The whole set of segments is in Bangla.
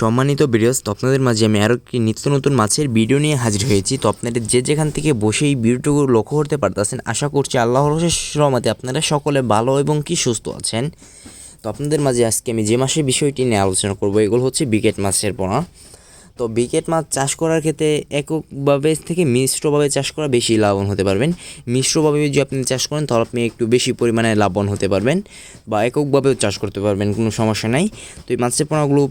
সম্মানিত ভিউয়ার্স, তো আপনাদের মাঝে আমি আরও একটি নিত্য নতুন মাছের ভিডিও নিয়ে হাজির হয়েছি। তো আপনাদের যে যেখান থেকে বসে এই ভিডিওটুকু লক্ষ্য করতে পারতেছেন, আশা করছি আল্লাহর অশেষ রহমতে আপনারা সকলে ভালো এবং কি সুস্থ আছেন। তো আপনাদের মাঝে আজকে আমি যে মাছের বিষয়টি নিয়ে আলোচনা করব, এগুলো হচ্ছে বিকেট মাছের পোনা। তো বিকেট মাছ চাষ করার ক্ষেত্রে এককভাবে থেকে মিশ্রভাবে চাষ করা বেশি লাভবান হতে পারবেন। মিশ্রভাবে যদি আপনি চাষ করেন তাহলে আপনি একটু বেশি পরিমাণে লাভবান হতে পারবেন, বা এককভাবেও চাষ করতে পারবেন, কোনো সমস্যা নাই। তো এই মাছের পোনাগুলো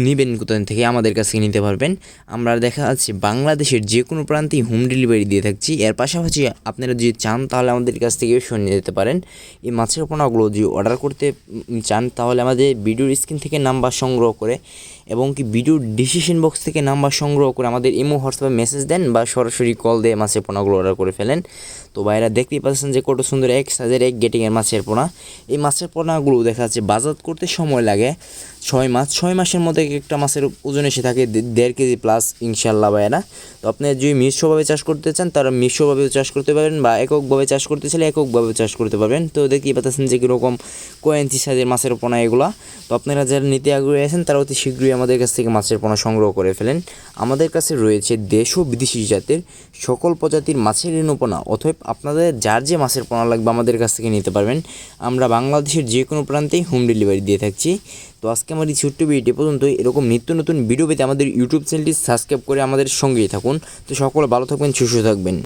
নেবেন কোথায় থেকে? আমাদের কাছ থেকে নিতে পারবেন। আমরা দেখা যাচ্ছে বাংলাদেশের যে কোনো প্রান্তেই হোম ডেলিভারি দিয়ে থাকছি। এর পাশাপাশি আপনারা যদি চান তাহলে আমাদের কাছ থেকেও শুনে যেতে পারেন। এই মাছের পোনাগুলো যদি অর্ডার করতে চান তাহলে আমাদের ভিডিওর স্ক্রিন থেকে নাম্বার সংগ্রহ করে এবং কি ভিডিওর ডিসক্রিপশন বক্স থেকে নাম্বার সংগ্রহ করে আমাদের ইমো হোয়াটসঅ্যাপে মেসেজ দেন বা সরাসরি কল দিয়ে মাছের পোনাগুলো অর্ডার করে ফেলেন। তো ভাইরা দেখতেই পাচ্ছেন যে কত সুন্দর এক সাইজের এক গেটিংয়ের মাছের পোনা। এই মাছের পোনাগুলো দেখা যাচ্ছে বাজার করতে সময় লাগে 6 মাসের মধ্যে একটা মাছের ওজন এসে থাকে 1.5 কেজি প্লাস ইনশাল্লাহ ভাইরা। তো আপনি যদি মিশ্রভাবে চাষ করতে চান তারা মিশ্রভাবেও চাষ করতে পারবেন, বা এককভাবে চাষ করতে চাইলে এককভাবে চাষ করতে পারবেন। তো দেখতেই পাচ্ছেন যে কীরকম কয়েঞ্চি সাইজের মাছের পোনা এগুলা। তো আপনারা যারা নিতে আগ্রহী আছেন তারা অতি শীঘ্রই আমাদের কাছ থেকে মাছের পোনা সংগ্রহ করে ফেলেন। আমাদের কাছে রয়েছে দেশ ও বিদেশি জাতের সকল প্রজাতির মাছের রেণুপোনা। অতএব আপনাদের যার যে মাছের পোনা লাগবে আমাদের কাছ থেকে নিতে পারবেন। আমরা বাংলাদেশের যে কোনো প্রান্তেই হোম ডেলিভারি দিয়ে থাকছি। তো আজকে আমার এই ছোট্ট ভিডিওটি পর্যন্ত। এরকম নিত্য নতুন ভিডিও পেতে আমাদের ইউটিউব চ্যানেলটি সাবস্ক্রাইব করে আমাদের সঙ্গেই থাকুন। তো সকলে ভালো থাকবেন, সুস্থ থাকবেন।